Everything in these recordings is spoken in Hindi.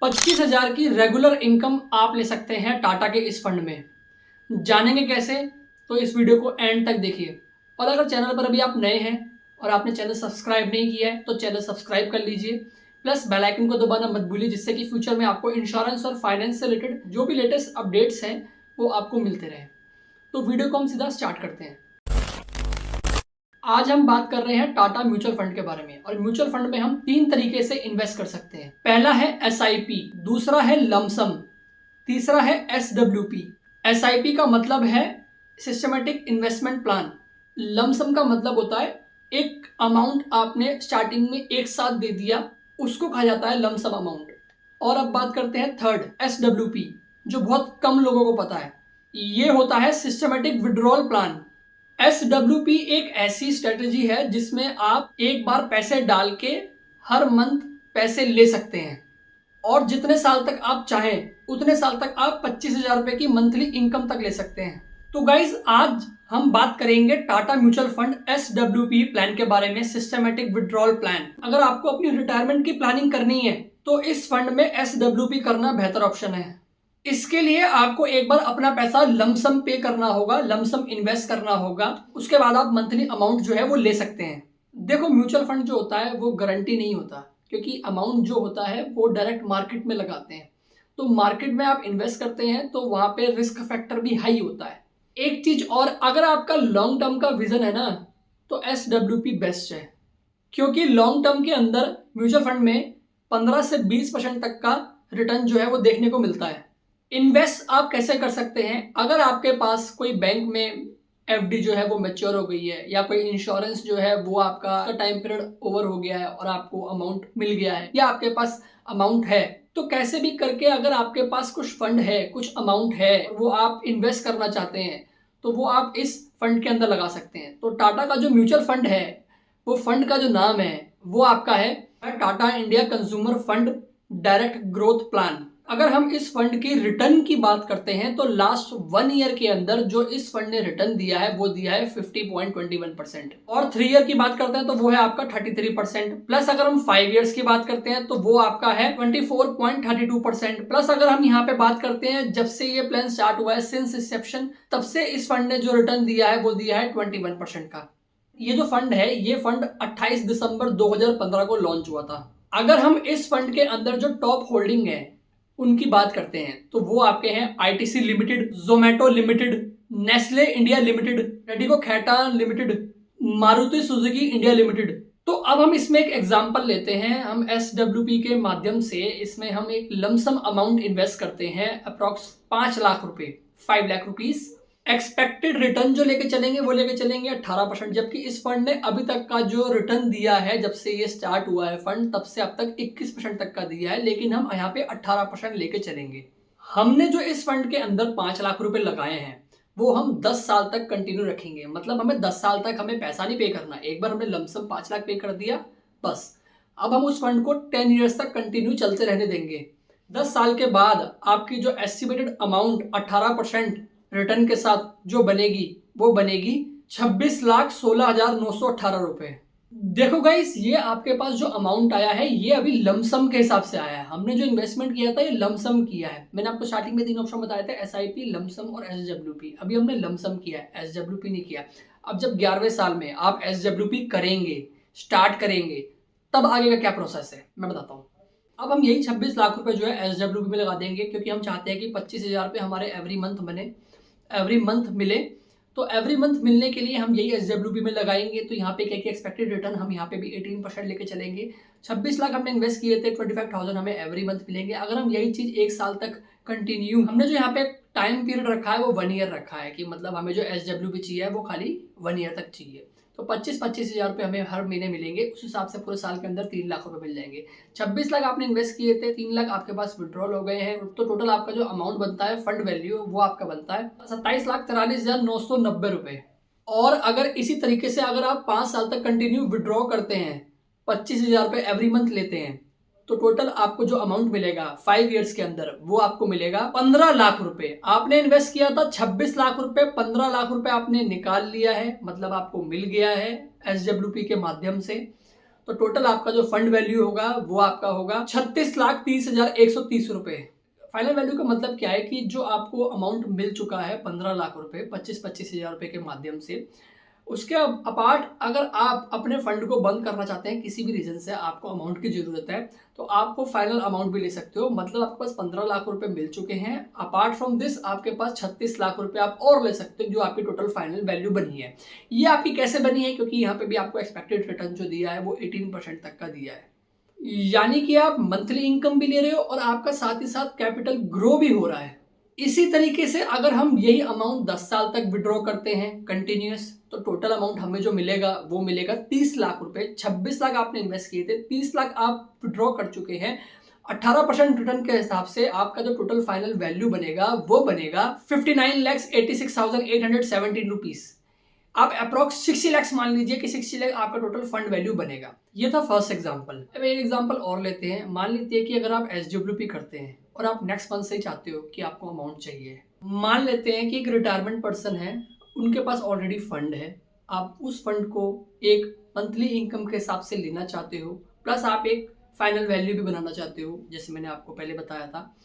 25,000 की रेगुलर इनकम आप ले सकते हैं टाटा के इस फंड में। जानेंगे कैसे, तो इस वीडियो को एंड तक देखिए। और अगर चैनल पर अभी आप नए हैं और आपने चैनल सब्सक्राइब नहीं किया है तो चैनल सब्सक्राइब कर लीजिए, प्लस बेल आइकन को दबाना मत भूलिए, जिससे कि फ्यूचर में आपको इंश्योरेंस और फाइनेंस से रिलेटेड जो भी लेटेस्ट अपडेट्स हैं वो आपको मिलते रहे। तो वीडियो को हम सीधा स्टार्ट करते हैं। आज हम बात कर रहे हैं टाटा म्यूचुअल फंड के बारे में। और म्यूचुअल फंड में हम 3 तरीके से इन्वेस्ट कर सकते हैं। पहला है SIP, दूसरा है लमसम, तीसरा है SWP। SIP का मतलब है सिस्टमेटिक इन्वेस्टमेंट प्लान। लमसम का मतलब होता है एक अमाउंट आपने स्टार्टिंग में एक साथ दे दिया, उसको कहा जाता है लमसम अमाउंट। और अब बात करते हैं थर्ड SWP, जो बहुत कम लोगों को पता है। ये होता है सिस्टमेटिक विड्रॉल प्लान। SWP एक ऐसी स्ट्रेटेजी है जिसमें आप एक बार पैसे डाल के हर मंथ पैसे ले सकते हैं और जितने साल तक आप चाहें उतने साल तक आप 25,000 रुपए की मंथली इनकम तक ले सकते हैं। तो गाइज आज हम बात करेंगे Tata mutual fund SWP plan के बारे में, सिस्टमेटिक विड्रॉल प्लान। अगर आपको अपनी रिटायरमेंट की प्लानिंग करनी है तो इस फंड में SWP करना बेहतर ऑप्शन है। इसके लिए आपको एक बार अपना पैसा लमसम पे करना होगा, लमसम इन्वेस्ट करना होगा, उसके बाद आप मंथली अमाउंट जो है वो ले सकते हैं। देखो, म्यूचुअल फंड जो होता है वो गारंटी नहीं होता, क्योंकि अमाउंट जो होता है वो डायरेक्ट मार्केट में लगाते हैं। तो मार्केट में आप इन्वेस्ट करते हैं तो वहां पे रिस्क फैक्टर भी हाई होता है। एक चीज और, अगर आपका लॉन्ग टर्म का विजन है ना तो SWP बेस्ट है, क्योंकि लॉन्ग टर्म के अंदर म्यूचुअल फंड में 15 से 20% तक का रिटर्न जो है वो देखने को मिलता है। इन्वेस्ट आप कैसे कर सकते हैं? अगर आपके पास कोई बैंक में FD जो है वो मैच्योर हो गई है, या कोई इंश्योरेंस जो है वो आपका टाइम पीरियड ओवर हो गया है और आपको अमाउंट मिल गया है, या आपके पास अमाउंट है, तो कैसे भी करके अगर आपके पास कुछ फंड है, कुछ अमाउंट है, वो आप इन्वेस्ट करना चाहते हैं तो वो आप इस फंड के अंदर लगा सकते हैं। तो टाटा का जो म्यूचुअल फंड है, वो फंड का जो नाम है वो आपका है Tata India consumer fund direct growth plan. अगर हम इस फंड की रिटर्न की बात करते हैं तो लास्ट 1 ईयर के अंदर जो इस फंड ने रिटर्न दिया है वो दिया है 50.21%। और 3 ईयर की बात करते हैं तो वो है आपका 33%। प्लस अगर हम 5 ईयर्स की बात करते हैं तो वो आपका है 24.32%। प्लस अगर हम यहाँ पे बात करते हैं जब से ये प्लान स्टार्ट हुआ है, सिंस इंसेप्शन, तब से इस फंड ने जो रिटर्न दिया है वो दिया है 21% का। ये जो फंड है, ये फंड 28 दिसंबर 2015 को लॉन्च हुआ था। अगर हम इस फंड के अंदर जो टॉप होल्डिंग है उनकी बात करते हैं तो वो आपके हैं ITC limited, Zomato limited, Nestle India limited, Radico Khaitan limited, Maruti Suzuki India limited. तो अब हम इसमें एक एग्जांपल लेते हैं। हम SWP के माध्यम से इसमें हम एक लमसम अमाउंट इन्वेस्ट करते हैं, अप्रॉक्स 5 लाख रुपए, 5 लाख रुपीस। एक्सपेक्टेड रिटर्न जो लेके चलेंगे वो लेके चलेंगे 18%, जबकि इस फंड ने अभी तक का जो रिटर्न दिया है, जब से ये स्टार्ट हुआ है फंड तब से अब तक 21% तक का दिया है, लेकिन हम यहाँ पे 18% लेके चलेंगे। हमने जो इस फंड के अंदर 5 लाख रुपए लगाए हैं वो हम 10 साल तक कंटिन्यू रखेंगे। मतलब हमें 10 साल तक हमें पैसा नहीं पे करना, एक बार हमने लमसम 5 लाख पे कर दिया बस। अब हम उस फंड को 10 ईयर्स तक कंटिन्यू चलते रहने देंगे। 10 साल के बाद आपकी जो एस्टिमेटेड अमाउंट 18% रिटर्न के साथ जो बनेगी वो बनेगी 26,16,918 रुपए। देखो गाइस, ये आपके पास जो अमाउंट आया है ये अभी लमसम के हिसाब से आया है। हमने जो इन्वेस्टमेंट किया था ये लमसम किया है। मैंने आपको स्टार्टिंग में 3 ऑप्शन बताए थे, SIP, लमसम और SWP। अभी हमने लमसम किया है, SWP नहीं किया। अब जब 11वें साल में आप SWP करेंगे, स्टार्ट करेंगे, तब आगे का क्या प्रोसेस है मैं बताता हूँ। अब हम यही 26 लाख रुपए जो है SWP में लगा देंगे, क्योंकि हम चाहते हैं कि 25,000 रुपये हमारे एवरी मंथ बने, एवरी मंथ मिले। तो एवरी मंथ मिलने के लिए हम यही SWP में लगाएंगे। तो यहाँ पे क्या एक्सपेक्टेड रिटर्न हम यहाँ पे भी 18% लेके चलेंगे। 26 लाख हमने इन्वेस्ट किए थे, 25,000 हमें एवरी मंथ मिलेंगे। अगर हम यही चीज 1 साल तक कंटिन्यू, हमने जो यहाँ पे टाइम पीरियड रखा है वो 1 ईयर रखा है, कि मतलब हमें जो SWP चाहिए वो खाली 1 ईयर तक चाहिए। तो 25,000 रुपये हमें हर महीने मिलेंगे। उस हिसाब से पूरे साल के अंदर 3 लाख रुपए मिल जाएंगे। 26 लाख आपने इन्वेस्ट किए थे, 3 लाख आपके पास विड्रॉल हो गए हैं, तो टोटल आपका जो अमाउंट बनता है फंड वैल्यू वो आपका बनता है 27,43,990 रुपए। और अगर इसी तरीके से अगर आप 5 साल तक कंटिन्यू विड्रॉ करते हैं, 25,000 रुपये एवरी मंथ लेते हैं, तो टोटल आपको जो अमाउंट मिलेगा 5 इयर्स के अंदर वो आपको मिलेगा 15 लाख रुपए। आपने इन्वेस्ट किया था 26 लाख रुपए, 15 लाख रुपए आपने निकाल लिया है, मतलब आपको मिल गया है SWP के माध्यम से। तो टोटल आपका जो फंड वैल्यू होगा वो आपका होगा 36,30,130 रुपए। फाइनल वैल्यू का मतलब क्या है कि जो आपको अमाउंट मिल चुका है 15 लाख रुपए 25-25 हजार रुपए के माध्यम से, उसके अपार्ट अगर आप अपने फंड को बंद करना चाहते हैं, किसी भी रीजन से आपको अमाउंट की जरूरत है, तो आपको फाइनल अमाउंट भी ले सकते हो। मतलब आपके पास 15 लाख रुपए मिल चुके हैं, अपार्ट फ्रॉम दिस आपके पास 36 लाख रुपए आप और ले सकते हो, जो आपकी टोटल फाइनल वैल्यू बनी है। ये आपकी कैसे बनी है, क्योंकि यहाँ पे भी आपको एक्सपेक्टेड रिटर्न जो दिया है वो 18% तक का दिया है। यानी कि आप मंथली इनकम भी ले रहे हो और आपका साथ ही साथ कैपिटल ग्रो भी हो रहा है। इसी तरीके से अगर हम यही अमाउंट 10 साल तक विड्रॉ करते हैं कंटिन्यूअस, तो टोटल अमाउंट हमें जो मिलेगा वो मिलेगा 30 लाख रुपए। 26 लाख आपने इन्वेस्ट किए थे, 30 लाख आप विड्रॉ कर चुके हैं। 18% रिटर्न के हिसाब से आपका जो टोटल फाइनल वैल्यू बनेगा वो बनेगा 59,86,817 रुपीज। आप अप्रोक्स 60 लाख मान लीजिए कि 60 लाख आपका टोटल फंड वैल्यू बनेगा। ये था फर्स्ट एग्जांपल। अब एक एग्जांपल और लेते हैं। मान लीजिए कि अगर आप SWP करते हैं और आप नेक्स्ट मंथ से ही चाहते हो कि आपको अमाउंट चाहिए। मान लेते हैं कि एक रिटायरमेंट पर्सन है, उनके पास ऑलरेडी फंड है, आप उस फंड को एक मंथली इनकम के हिसाब से लेना चाहते हो, प्लस आप एक फाइनल वैल्यू भी बनाना चाहते हो, जैसे मैंने आपको पहले बताया था।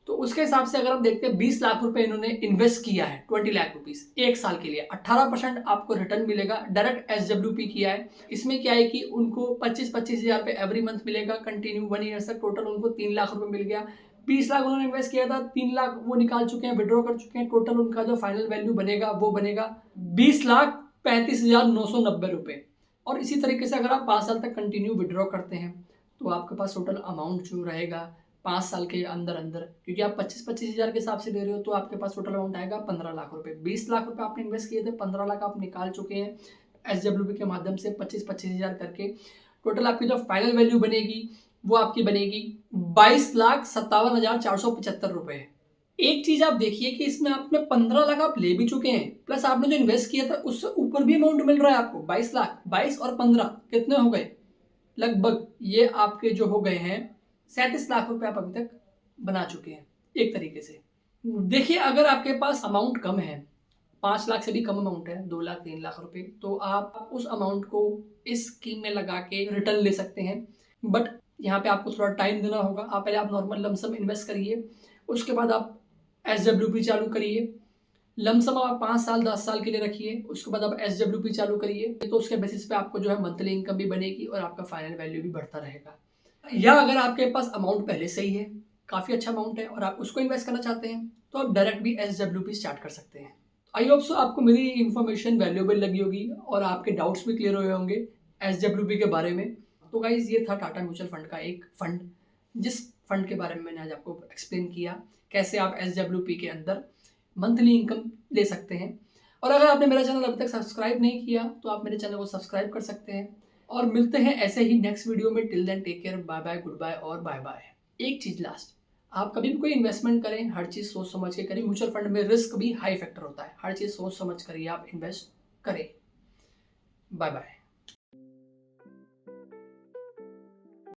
तो उसके हिसाब से अगर आप देखते हैं 20 लाख रुपए इन्होंने इन्वेस्ट किया है, 20 लाख रुपीस एक साल के लिए, 18% आपको रिटर्न मिलेगा। डायरेक्ट SWP किया है। इसमें क्या है कि उनको 25-25 हजार रुपए एवरी मंथ मिलेगा कंटिन्यू 1 ईयर तक। टोटल उनको 3 लाख रुपए मिल गया। 20 लाख उन्होंने इन्वेस्ट किया था, 3 लाख वो निकाल चुके हैं, विड्रॉ कर चुके हैं। टोटल उनका जो फाइनल वैल्यू बनेगा वो बनेगा 20,35,990 रुपए। और इसी तरीके से अगर आप 5 साल तक कंटिन्यू विड्रॉ करते हैं तो आपके पास टोटल अमाउंट जो रहेगा 5 साल के अंदर अंदर, क्योंकि आप 25-25 हजार के हिसाब से ले रहे हो, तो आपके पास टोटल अमाउंट आएगा 15 लाख रुपए। 20 लाख रुपए आपने इन्वेस्ट किए थे, 15 लाख आप निकाल चुके हैं SWP के माध्यम से 25-25 हजार करके। टोटल आपकी जो फाइनल वैल्यू बनेगी वो आपकी बनेगी 22,57,475 रुपए। एक चीज आप देखिए कि इसमें आपने 15 लाख आप ले भी चुके हैं, प्लस आपने जो इन्वेस्ट किया था उससे ऊपर भी अमाउंट मिल रहा है आपको 22 लाख। 22 और 15 कितने हो गए, लगभग ये आपके जो हो गए हैं 37 लाख रुपए आप अभी तक बना चुके हैं एक तरीके से। देखिए अगर आपके पास अमाउंट कम है, 5 लाख से भी कम अमाउंट है, 2 लाख 3 लाख रुपए, तो आप उस अमाउंट को इस स्कीम में लगा के रिटर्न ले सकते हैं। बट यहाँ पे आपको थोड़ा टाइम देना होगा। आप पहले आप नॉर्मल लमसम इन्वेस्ट करिए, उसके बाद आप SWP चालू करिए। लमसम आप 5 साल 10 साल के लिए रखिए, उसके बाद आप SWP चालू करिए, तो उसके बेसिस पे आपको जो है मंथली इनकम भी बनेगी और आपका फाइनल वैल्यू भी बढ़ता रहेगा। या अगर आपके पास अमाउंट पहले से ही है, काफ़ी अच्छा अमाउंट है और आप उसको इन्वेस्ट करना चाहते हैं, तो आप डायरेक्ट भी SWP स्टार्ट कर सकते हैं। आई होप सो आपको मेरी इन्फॉर्मेशन वैल्यूएबल लगी होगी और आपके डाउट्स भी क्लियर हुए होंगे SWP के बारे में। तो गाइज ये था टाटा म्यूचुअल फंड का एक फंड, जिस फंड के बारे में मैंने आज आपको एक्सप्लेन किया कैसे आप SWP के अंदर मंथली इनकम ले सकते हैं। और अगर आपने मेरा चैनल अभी तक सब्सक्राइब नहीं किया तो आप मेरे चैनल को सब्सक्राइब कर सकते हैं। और मिलते हैं ऐसे ही नेक्स्ट वीडियो में। Till then take care, bye bye, good bye और बाय बाय। एक चीज़ लास्ट, आप कभी भी कोई इन्वेस्टमेंट करें, हर चीज़ सोच समझ के करें। म्यूचुअल फंड में रिस्क भी हाई फैक्टर होता है, हर चीज़ सोच समझ कर ही आप इन्वेस्ट करें। Bye bye.